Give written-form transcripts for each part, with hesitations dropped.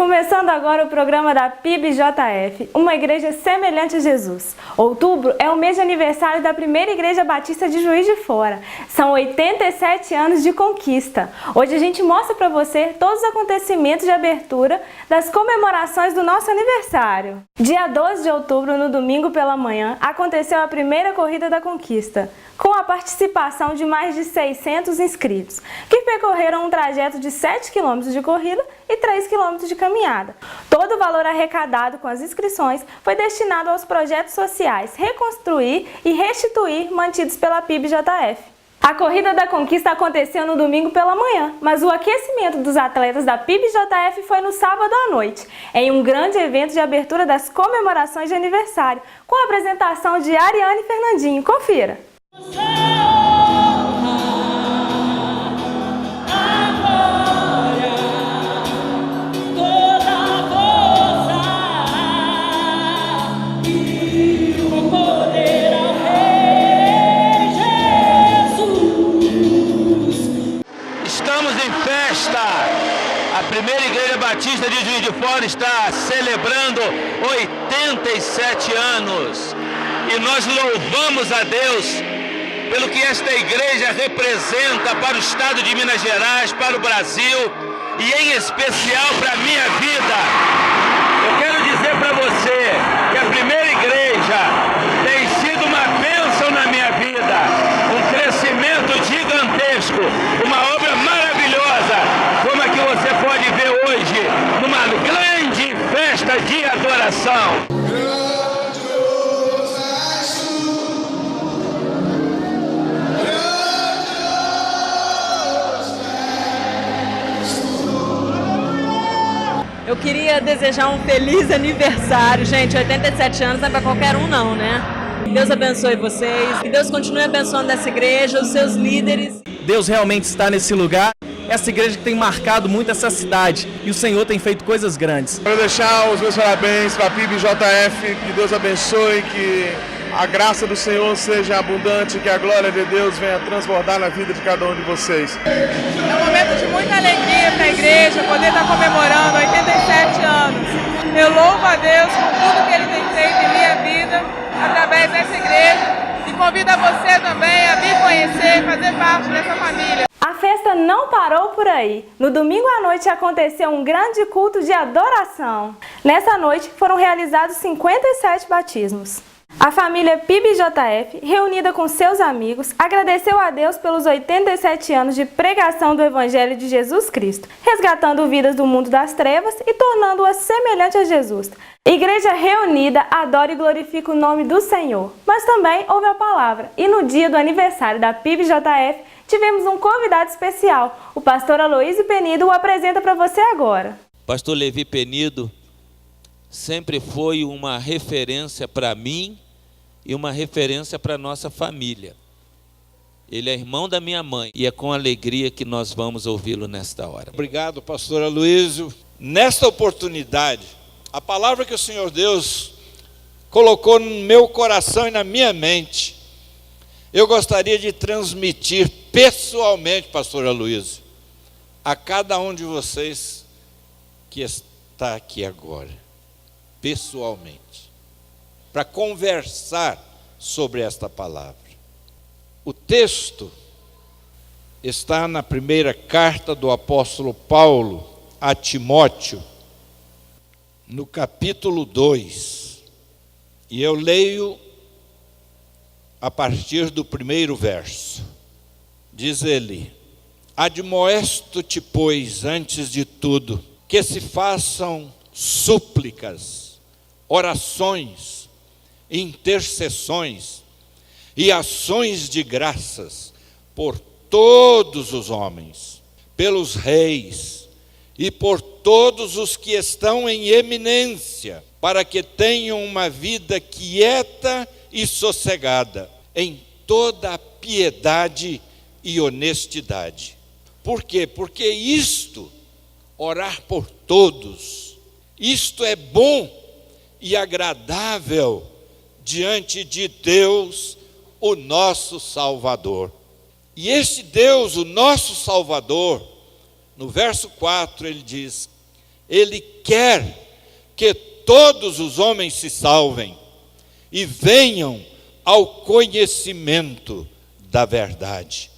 Começando agora o programa da PIB-JF, uma igreja semelhante a Jesus. Outubro é o mês de aniversário da primeira igreja batista de Juiz de Fora. São 87 anos de conquista. Hoje a gente mostra para você todos os acontecimentos de abertura das comemorações do nosso aniversário. Dia 12 de outubro, no domingo pela manhã, aconteceu a primeira corrida da conquista, com a participação de mais de 600 inscritos, que percorreram um trajeto de 7 km de corrida e 3 km de caminhada. Todo o valor arrecadado com as inscrições foi destinado aos projetos sociais Reconstruir e Restituir mantidos pela PIB-JF. A Corrida da Conquista aconteceu no domingo pela manhã, mas o aquecimento dos atletas da PIB-JF foi no sábado à noite, em um grande evento de abertura das comemorações de aniversário, com a apresentação de Ariane e Fernandinho. Confira! Estamos em festa. A primeira igreja batista de Juiz de Fora está celebrando 87 anos. E nós louvamos a Deus pelo que esta igreja representa para o estado de Minas Gerais, para o Brasil e em especial para a minha vida. Eu quero dizer para você que a primeira igreja tem sido uma bênção na minha vida, um crescimento gigantesco, uma obra maravilhosa, como a que você pode ver hoje, numa grande festa de adoração. Eu queria desejar um feliz aniversário, gente. 87 anos não é para qualquer um não, né? Que Deus abençoe vocês, que Deus continue abençoando essa igreja, os seus líderes. Deus realmente está nesse lugar, essa igreja que tem marcado muito essa cidade e o Senhor tem feito coisas grandes. Quero deixar os meus parabéns para a PIB-JF, que Deus abençoe, que a graça do Senhor seja abundante, que a glória de Deus venha transbordar na vida de cada um de vocês. É um momento de muita alegria para a igreja poder estar comemorando 87 anos. Eu louvo a Deus por tudo que Ele tem feito em minha vida, através dessa igreja, e convido a você também a vir conhecer, fazer parte dessa família. A festa não parou por aí. No domingo à noite aconteceu um grande culto de adoração. Nessa noite foram realizados 57 batismos. A família PIB-JF, reunida com seus amigos, agradeceu a Deus pelos 87 anos de pregação do Evangelho de Jesus Cristo, resgatando vidas do mundo das trevas e tornando-as semelhante a Jesus. Igreja reunida adora e glorifica o nome do Senhor, mas também ouve a palavra. E no dia do aniversário da PIB-JF, tivemos um convidado especial. O pastor Aloísio Penido o apresenta para você agora. Pastor Levi Penido sempre foi uma referência para mim e uma referência para a nossa família. Ele é irmão da minha mãe e é com alegria que nós vamos ouvi-lo nesta hora. Obrigado, pastor Aloísio. Nesta oportunidade, a palavra que o Senhor Deus colocou no meu coração e na minha mente, eu gostaria de transmitir pessoalmente, pastor Aloísio, a cada um de vocês que está aqui agora. Pessoalmente, para conversar sobre esta palavra. O texto está na primeira carta do apóstolo Paulo a Timóteo, no capítulo 2, e eu leio a partir do primeiro verso. Diz ele: admoesto-te, pois, antes de tudo, que se façam súplicas, orações, intercessões e ações de graças por todos os homens, pelos reis e por todos os que estão em eminência, para que tenham uma vida quieta e sossegada, em toda a piedade e honestidade. Por quê? Porque isto, orar por todos, isto é bom e agradável diante de Deus, o nosso Salvador. E este Deus, o nosso Salvador, no verso 4 ele diz: Ele quer que todos os homens se salvem e venham ao conhecimento da verdade.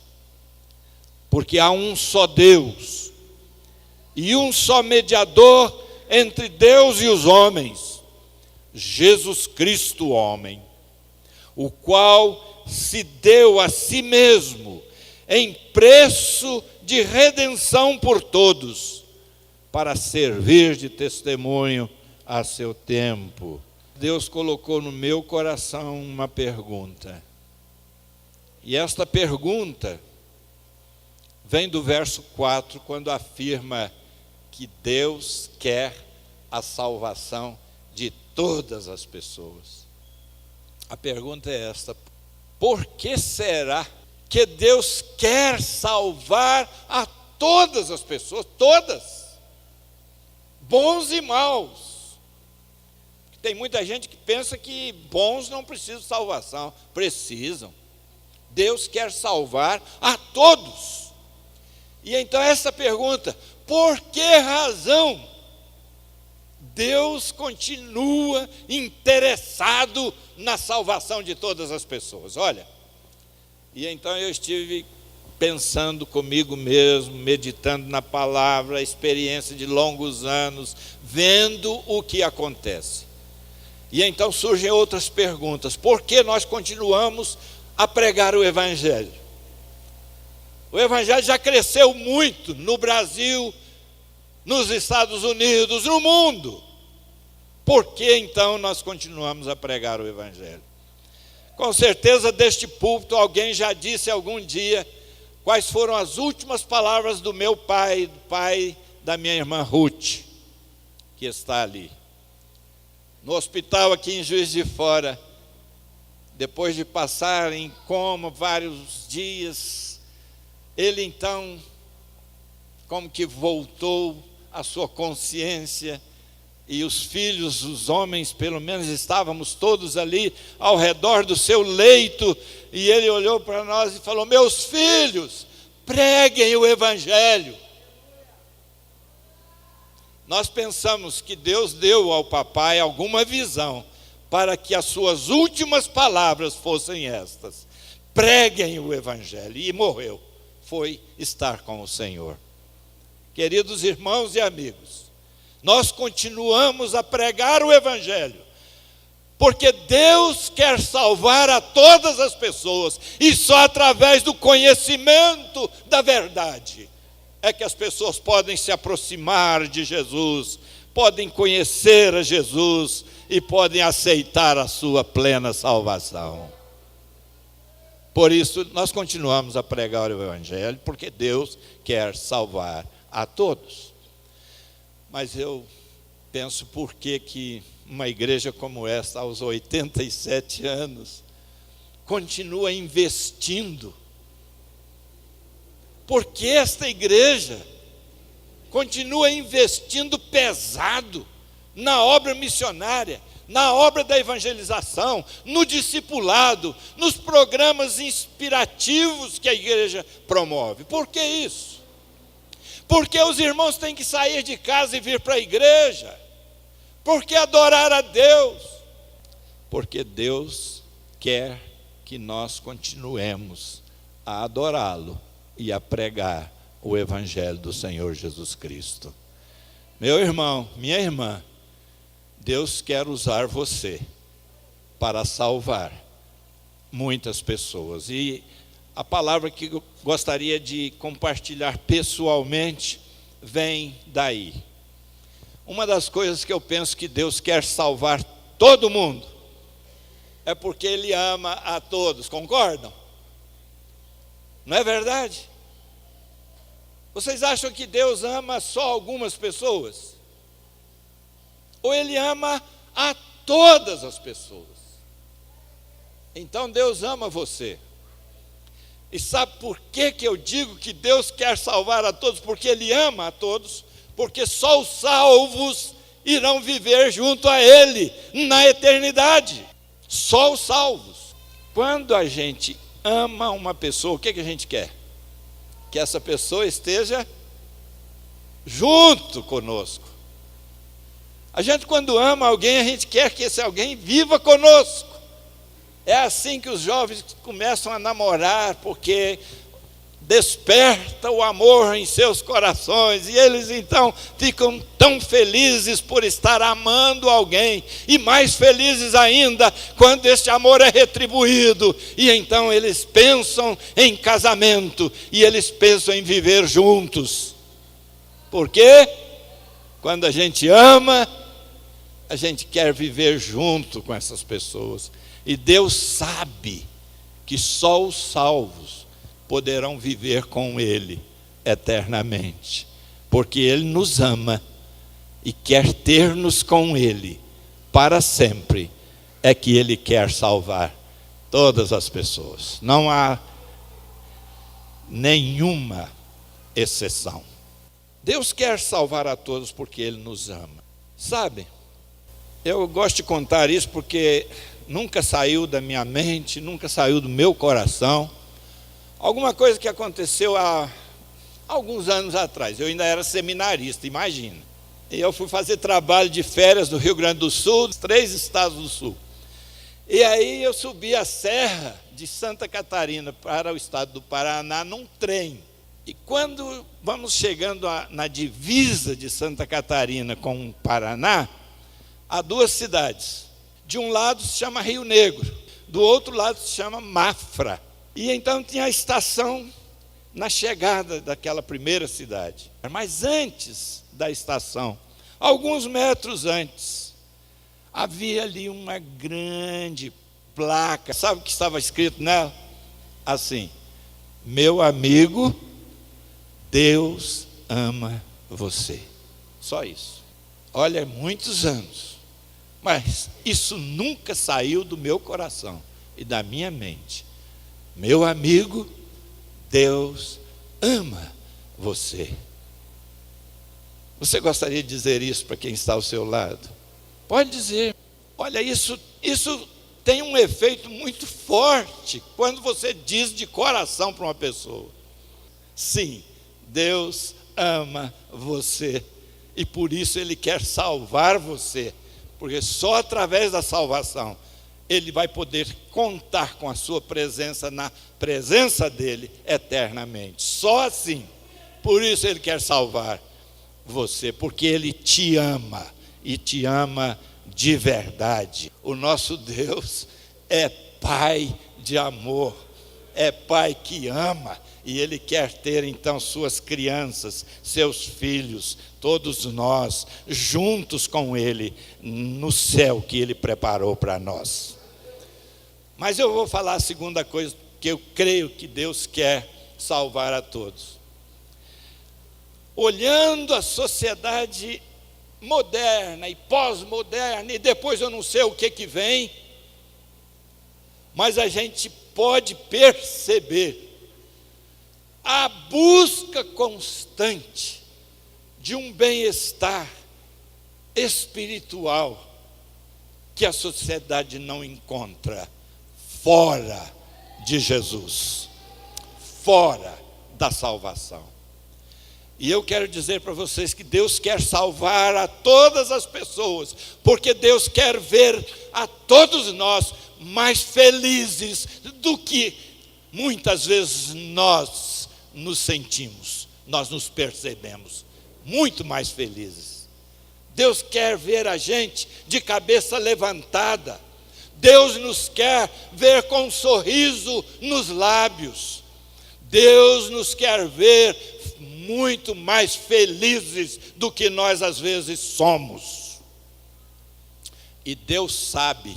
Porque há um só Deus e um só mediador entre Deus e os homens, Jesus Cristo, homem, o qual se deu a si mesmo em preço de redenção por todos, para servir de testemunho a seu tempo. Deus colocou no meu coração uma pergunta. E esta pergunta vem do verso 4, quando afirma que Deus quer a salvação de todas as pessoas. A pergunta é esta: por que será que Deus quer salvar a todas as pessoas, todas, bons e maus? Tem muita gente que pensa que bons não precisam de salvação. Precisam. Deus quer salvar a todos. E então essa pergunta: por que razão Deus continua interessado na salvação de todas as pessoas? Olha, e então eu estive pensando comigo mesmo, meditando na palavra, a experiência de longos anos, vendo o que acontece. E então surgem outras perguntas. Por que nós continuamos a pregar o Evangelho? O Evangelho já cresceu muito no Brasil, nos Estados Unidos, no mundo. Por que então nós continuamos a pregar o Evangelho? Com certeza deste púlpito alguém já disse algum dia quais foram as últimas palavras do meu pai, do pai da minha irmã Ruth, que está ali. No hospital aqui em Juiz de Fora, depois de passar em coma vários dias, ele então, como que voltou à sua consciência, e os filhos, os homens, pelo menos estávamos todos ali ao redor do seu leito, e ele olhou para nós e falou: meus filhos, preguem o Evangelho. Nós pensamos que Deus deu ao papai alguma visão para que as suas últimas palavras fossem estas: preguem o Evangelho. E morreu, foi estar com o Senhor. Queridos irmãos e amigos, nós continuamos a pregar o Evangelho, porque Deus quer salvar a todas as pessoas, e só através do conhecimento da verdade é que as pessoas podem se aproximar de Jesus, podem conhecer a Jesus e podem aceitar a sua plena salvação. Por isso, nós continuamos a pregar o Evangelho, porque Deus quer salvar a todos. Mas eu penso, por que uma igreja como esta, aos 87 anos, continua investindo? Por que esta igreja continua investindo pesado na obra missionária, na obra da evangelização, no discipulado, nos programas inspirativos que a igreja promove? Por que isso? Porque os irmãos têm que sair de casa e vir para a igreja? Porque adorar a Deus? Porque Deus quer que nós continuemos a adorá-lo e a pregar o Evangelho do Senhor Jesus Cristo. Meu irmão, minha irmã, Deus quer usar você para salvar muitas pessoas. E a palavra que eu gostaria de compartilhar pessoalmente vem daí. Uma das coisas que eu penso que Deus quer salvar todo mundo é porque Ele ama a todos, concordam? Não é verdade? Vocês acham que Deus ama só algumas pessoas? Ou Ele ama a todas as pessoas? Então Deus ama você. E sabe por que eu digo que Deus quer salvar a todos? Porque Ele ama a todos, porque só os salvos irão viver junto a Ele na eternidade. Só os salvos. Quando a gente ama uma pessoa, o que a gente quer? Que essa pessoa esteja junto conosco. A gente, quando ama alguém, a gente quer que esse alguém viva conosco. É assim que os jovens começam a namorar, porque desperta o amor em seus corações, e eles então ficam tão felizes por estar amando alguém, e mais felizes ainda quando este amor é retribuído, e então eles pensam em casamento, e eles pensam em viver juntos. Por quê? Quando a gente ama, a gente quer viver junto com essas pessoas, e Deus sabe que só os salvos poderão viver com Ele eternamente, porque Ele nos ama e quer ter-nos com Ele para sempre. É que Ele quer salvar todas as pessoas, não há nenhuma exceção. Deus quer salvar a todos porque Ele nos ama. Sabe, eu gosto de contar isso porque nunca saiu da minha mente, nunca saiu do meu coração. Alguma coisa que aconteceu há alguns anos atrás. Eu ainda era seminarista, imagina. E eu fui fazer trabalho de férias no Rio Grande do Sul, 3 estados do Sul. E aí eu subi a serra de Santa Catarina para o estado do Paraná num trem. E quando vamos chegando na divisa de Santa Catarina com o Paraná, há 2 cidades. De um lado se chama Rio Negro, do outro lado se chama Mafra. E então tinha a estação na chegada daquela primeira cidade. Mas antes da estação, alguns metros antes, havia ali uma grande placa. Sabe o que estava escrito nela? Assim: meu amigo, Deus ama você. Só isso. Olha, muitos anos. Mas isso nunca saiu do meu coração e da minha mente. Meu amigo, Deus ama você. Você gostaria de dizer isso para quem está ao seu lado? Pode dizer. Olha, isso tem um efeito muito forte quando você diz de coração para uma pessoa: sim, Deus ama você, e por isso Ele quer salvar você, porque só através da salvação Ele vai poder contar com a sua presença, na presença dEle eternamente. Só assim. Por isso Ele quer salvar você, porque Ele te ama, e te ama de verdade. O nosso Deus é Pai de amor, é Pai que ama, e Ele quer ter então suas crianças, seus filhos, todos nós, juntos com Ele, no céu que Ele preparou para nós. Mas eu vou falar a segunda coisa, que eu creio que Deus quer salvar a todos. Olhando a sociedade moderna e pós-moderna, e depois eu não sei o que vem, mas a gente pode perceber a busca constante de um bem-estar espiritual que a sociedade não encontra fora de Jesus, fora da salvação. E eu quero dizer para vocês que Deus quer salvar a todas as pessoas, porque Deus quer ver a todos nós mais felizes do que muitas vezes nós nos sentimos, nós nos percebemos muito mais felizes. Deus quer ver a gente de cabeça levantada. Deus nos quer ver com um sorriso nos lábios. Deus nos quer ver muito mais felizes do que nós às vezes somos. E Deus sabe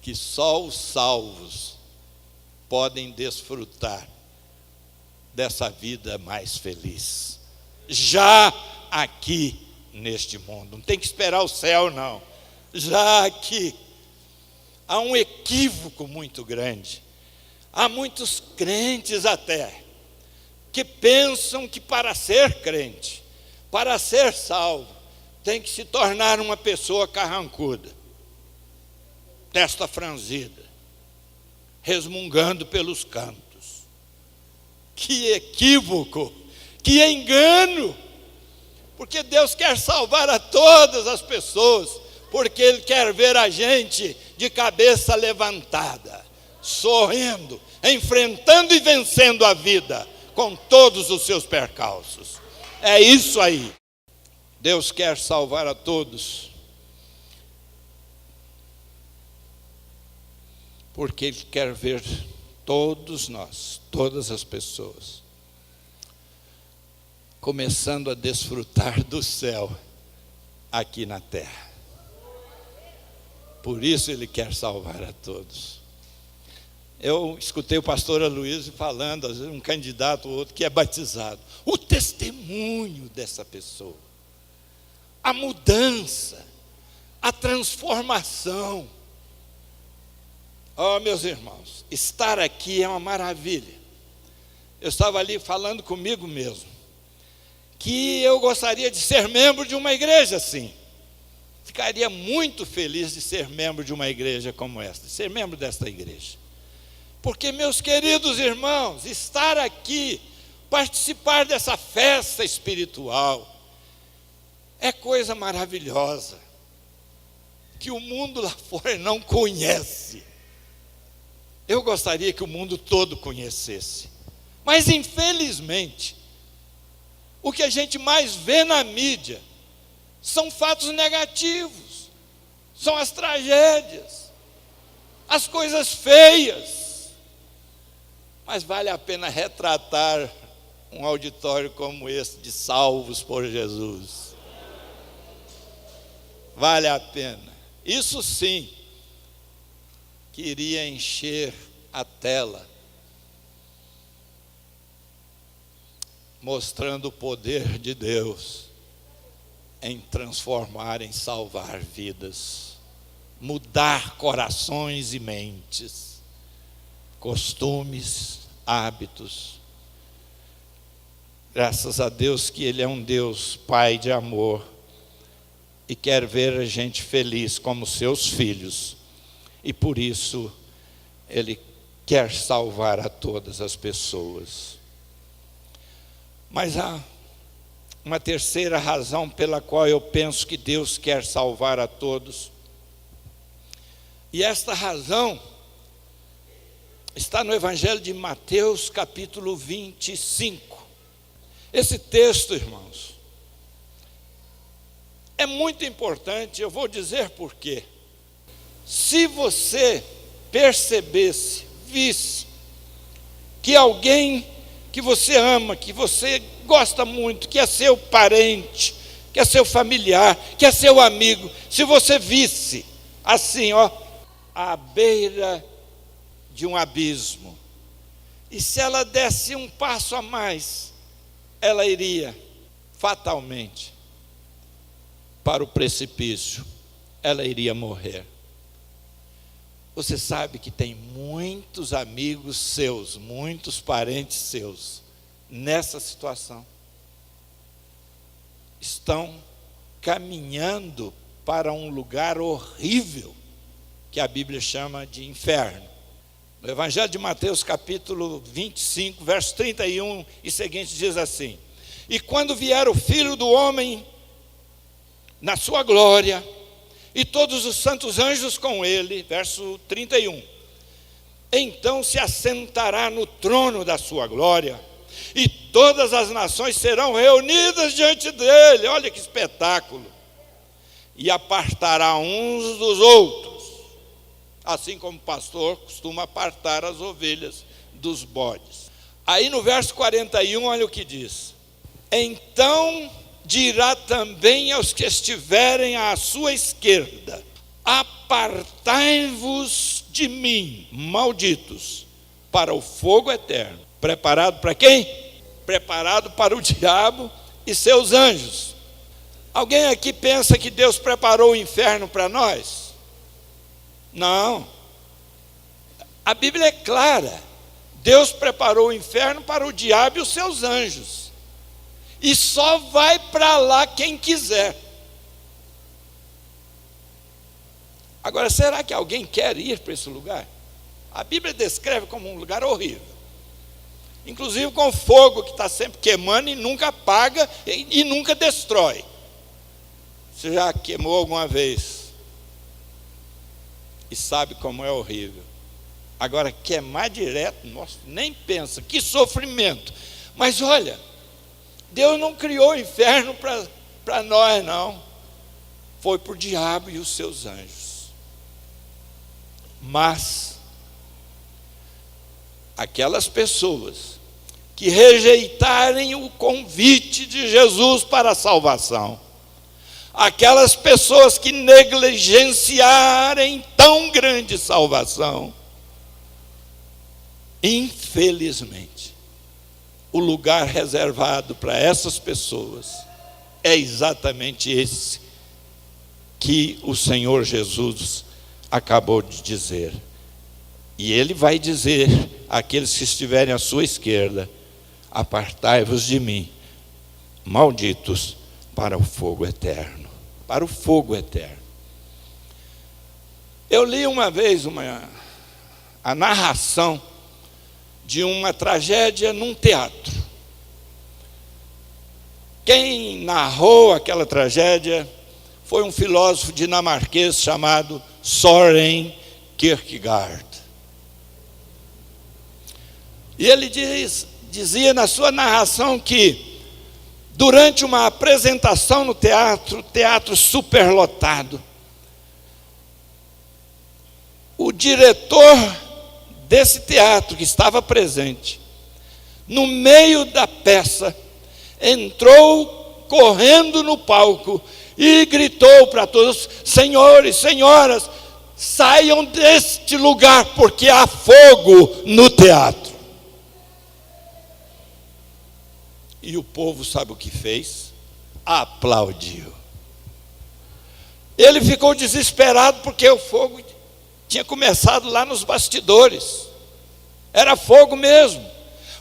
que só os salvos podem desfrutar dessa vida mais feliz, já aqui neste mundo. Não tem que esperar o céu, não. Já aqui. Há um equívoco muito grande. Há muitos crentes até que pensam que para ser crente, para ser salvo, tem que se tornar uma pessoa carrancuda, testa franzida, resmungando pelos cantos. Que equívoco, que engano! porque Deus quer salvar a todas as pessoas, porque Ele quer ver a gente de cabeça levantada, sorrindo, enfrentando e vencendo a vida, com todos os seus percalços. É isso aí. Deus quer salvar a todos, porque Ele quer ver todos nós, todas as pessoas, começando a desfrutar do céu aqui na terra. Por isso Ele quer salvar a todos. Eu escutei o pastor Aloysio falando, às vezes um candidato ou outro que é batizado, o testemunho dessa pessoa, a mudança, a transformação. Oh, meus irmãos, estar aqui é uma maravilha. Eu estava ali falando comigo mesmo, que eu gostaria de ser membro de uma igreja assim. Ficaria muito feliz de ser membro de uma igreja como esta, de ser membro desta igreja. Porque, meus queridos irmãos, estar aqui, participar dessa festa espiritual, é coisa maravilhosa, que o mundo lá fora não conhece. Eu gostaria que o mundo todo conhecesse, mas infelizmente, o que a gente mais vê na mídia são fatos negativos, são as tragédias, as coisas feias. Mas vale a pena retratar um auditório como esse, de salvos por Jesus. Vale a pena. Isso sim, que iria encher a tela, mostrando o poder de Deus em transformar, em salvar vidas, mudar corações e mentes, costumes, hábitos. Graças a Deus que Ele é um Deus Pai de amor e quer ver a gente feliz como seus filhos, e por isso Ele quer salvar a todas as pessoas. Mas há uma terceira razão pela qual eu penso que Deus quer salvar a todos, e esta razão está no Evangelho de Mateus, capítulo 25. Esse texto, irmãos, é muito importante, eu vou dizer por quê. Se você percebesse, visse, que alguém que você ama, que você gosta muito, que é seu parente, que é seu familiar, que é seu amigo, se você visse, assim, à beira de um abismo, e se ela desse um passo a mais, ela iria fatalmente para o precipício, ela iria morrer. Você sabe que tem muitos amigos seus, muitos parentes seus, nessa situação, estão caminhando para um lugar horrível, que a Bíblia chama de inferno. No Evangelho de Mateus, capítulo 25, verso 31 e seguinte, diz assim: e quando vier o Filho do Homem na sua glória, e todos os santos anjos com ele, verso 31, então se assentará no trono da sua glória, e todas as nações serão reunidas diante dele. Olha que espetáculo! E apartará uns dos outros, assim como o pastor costuma apartar as ovelhas dos bodes. Aí no verso 41, olha o que diz: então dirá também aos que estiverem à sua esquerda: apartai-vos de mim, malditos, para o fogo eterno. Preparado para quem? Preparado para o diabo e seus anjos. Alguém aqui pensa que Deus preparou o inferno para nós? Não. A Bíblia é clara. Deus preparou o inferno para o diabo e os seus anjos. E só vai para lá quem quiser. Agora, será que alguém quer ir para esse lugar? A Bíblia descreve como um lugar horrível. inclusive com fogo que está sempre queimando e nunca apaga e nunca destrói. Você já queimou alguma vez e sabe como é horrível. Agora, queimar direto, nossa, nem pensa, que sofrimento. Mas olha, Deus não criou o inferno para nós, não. Foi para o diabo e os seus anjos. Mas aquelas pessoas que rejeitarem o convite de Jesus para a salvação, aquelas pessoas que negligenciarem tão grande salvação, infelizmente, o lugar reservado para essas pessoas é exatamente esse que o Senhor Jesus acabou de dizer. E Ele vai dizer àqueles que estiverem à sua esquerda: apartai-vos de mim, malditos, para o fogo eterno. Para o fogo eterno. Eu li uma vez a narração de uma tragédia num teatro. Quem narrou aquela tragédia foi um filósofo dinamarquês chamado Søren Kierkegaard. E ele dizia na sua narração que, durante uma apresentação no teatro superlotado, o diretor desse teatro que estava presente, no meio da peça, entrou correndo no palco e gritou para todos: senhores, senhoras, saiam deste lugar porque há fogo no teatro. E o povo sabe o que fez? Aplaudiu. Ele ficou desesperado porque o fogo tinha começado lá nos bastidores. Era fogo mesmo.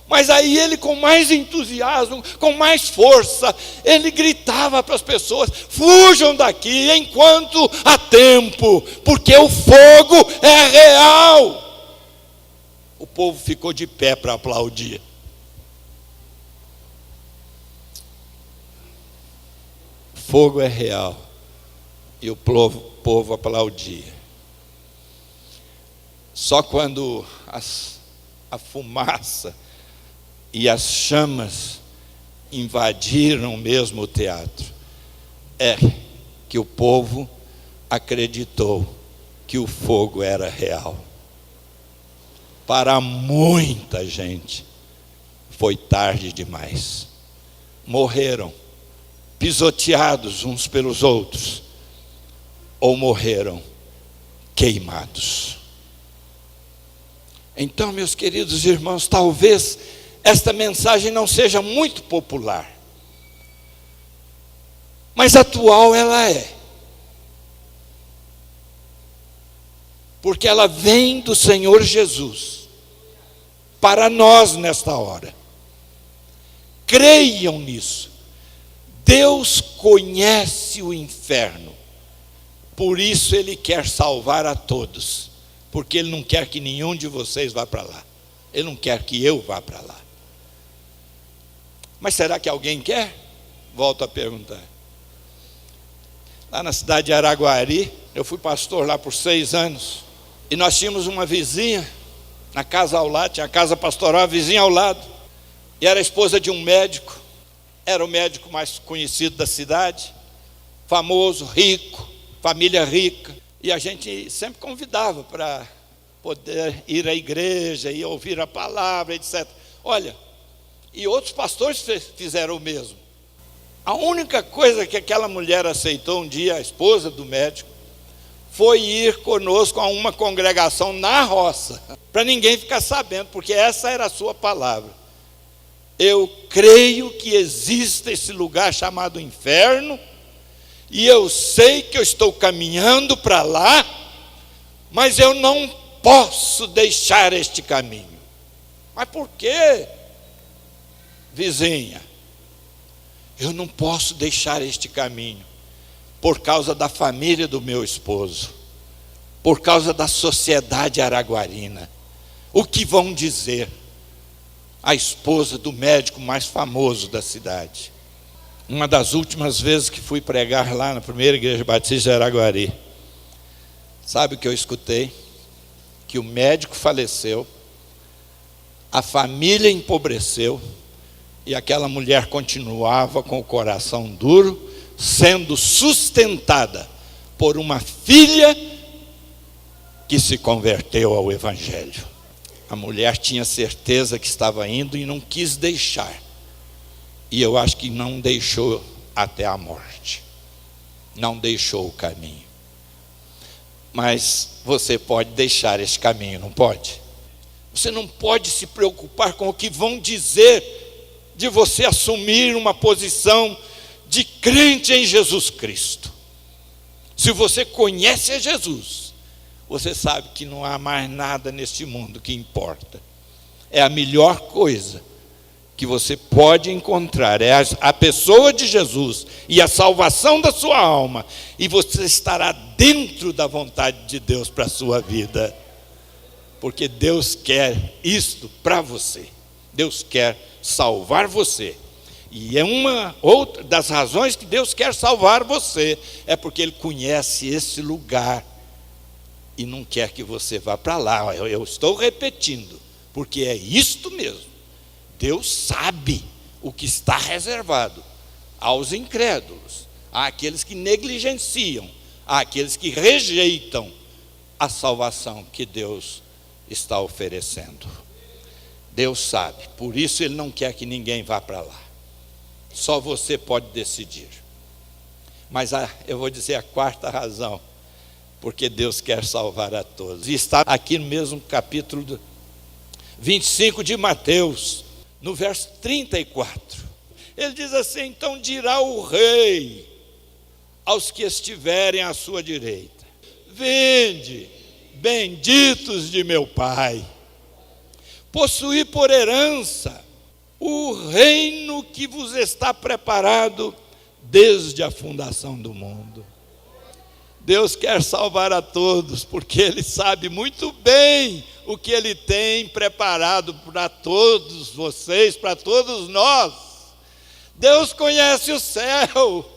Mas aí ele, com mais entusiasmo, com mais força, ele gritava para as pessoas: fujam daqui enquanto há tempo, porque o fogo é real. O povo ficou de pé para aplaudir. Fogo é real. E o povo aplaudia. Só quando a fumaça e as chamas invadiram mesmo o teatro, é que o povo acreditou que o fogo era real. Para muita gente, foi tarde demais. Morreram pisoteados uns pelos outros, ou morreram queimados. Então, meus queridos irmãos, talvez esta mensagem não seja muito popular, mas atual ela é, porque ela vem do Senhor Jesus para nós nesta hora. Creiam nisso. Deus conhece o inferno, por isso Ele quer salvar a todos, porque Ele não quer que nenhum de vocês vá para lá. Ele não quer que eu vá para lá. Mas será que alguém quer? Volto a perguntar. Lá na cidade de Araguari, eu fui pastor lá por 6 anos, e nós tínhamos uma vizinha, na casa ao lado, tinha a casa pastoral, a vizinha ao lado, e era a esposa de um médico. Era o médico mais conhecido da cidade, famoso, rico, família rica. E a gente sempre convidava para poder ir à igreja e ouvir a palavra, etc. Olha, e outros pastores fizeram o mesmo. A única coisa que aquela mulher aceitou um dia, a esposa do médico, foi ir conosco a uma congregação na roça, para ninguém ficar sabendo, porque essa era a sua palavra. Eu creio que existe esse lugar chamado inferno, e eu sei que eu estou caminhando para lá, mas eu não posso deixar este caminho. Mas por quê, vizinha? Eu não posso deixar este caminho por causa da família do meu esposo, por causa da sociedade araguarina. O que vão dizer? a esposa do médico mais famoso da cidade. Uma das últimas vezes que fui pregar lá na primeira igreja batista de Araguari, sabe o que eu escutei? Que o médico faleceu, a família empobreceu, e aquela mulher continuava com o coração duro, sendo sustentada por uma filha que se converteu ao Evangelho. A mulher tinha certeza que estava indo e não quis deixar. E eu acho que não deixou até a morte. Não deixou o caminho. Mas você pode deixar esse caminho, não pode? Você não pode se preocupar com o que vão dizer de você assumir uma posição de crente em Jesus Cristo. Se você conhece a Jesus, você sabe que não há mais nada neste mundo que importa. É a melhor coisa que você pode encontrar, é a pessoa de Jesus e a salvação da sua alma, e você estará dentro da vontade de Deus para a sua vida, porque Deus quer isto para você. Deus quer salvar você. E é uma outra das razões que Deus quer salvar você, é porque Ele conhece esse lugar e não quer que você vá para lá. Eu estou repetindo, porque é isto mesmo. Deus sabe o que está reservado aos incrédulos, àqueles que negligenciam, àqueles que rejeitam a salvação que Deus está oferecendo. Deus sabe, por isso Ele não quer que ninguém vá para lá. Só você pode decidir. Mas eu vou dizer a quarta razão, porque Deus quer salvar a todos. E está aqui no mesmo capítulo 25 de Mateus, no verso 34. Ele diz assim: então dirá o rei aos que estiverem à sua direita: vinde, benditos de meu Pai, possuí por herança o reino que vos está preparado desde a fundação do mundo. Deus quer salvar a todos, porque Ele sabe muito bem o que Ele tem preparado para todos vocês, para todos nós. Deus conhece o céu,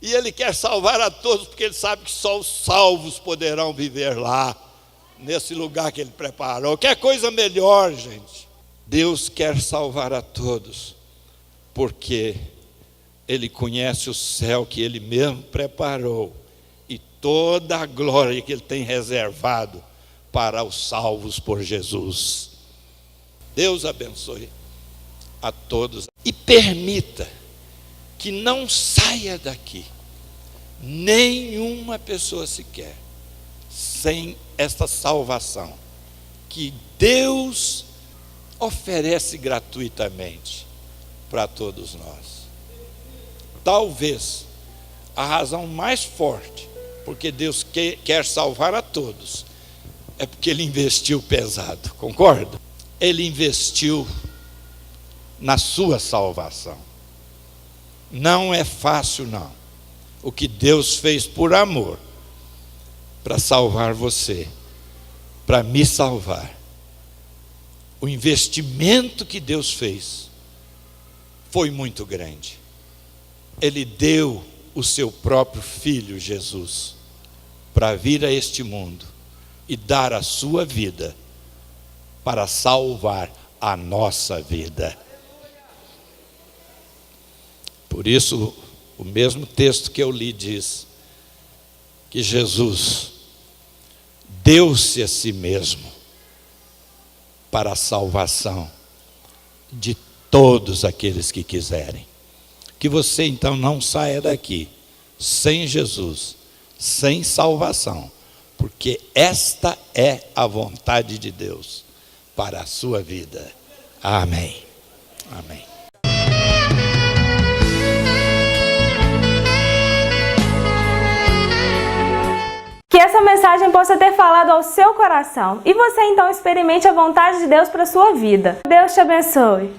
e Ele quer salvar a todos, porque Ele sabe que só os salvos poderão viver lá, nesse lugar que Ele preparou. Quer coisa melhor, gente? Deus quer salvar a todos, porque Ele conhece o céu que Ele mesmo preparou, e toda a glória que Ele tem reservado para os salvos por Jesus. Deus abençoe a todos e permita que não saia daqui nenhuma pessoa sequer sem esta salvação que Deus oferece gratuitamente para todos nós. Talvez a razão mais forte porque Deus quer salvar a todos é porque Ele investiu pesado, concorda? Ele investiu na sua salvação. Não é fácil, não. O que Deus fez por amor para salvar você, para me salvar. O investimento que Deus fez foi muito grande. Ele deu o seu próprio Filho Jesus para vir a este mundo e dar a sua vida para salvar a nossa vida. Por isso, o mesmo texto que eu li diz que Jesus deu-se a si mesmo para a salvação de todos aqueles que quiserem. Que você então não saia daqui sem Jesus, sem salvação, porque esta é a vontade de Deus para a sua vida. Amém. Amém. Que essa mensagem possa ter falado ao seu coração e você então experimente a vontade de Deus para a sua vida. Deus te abençoe.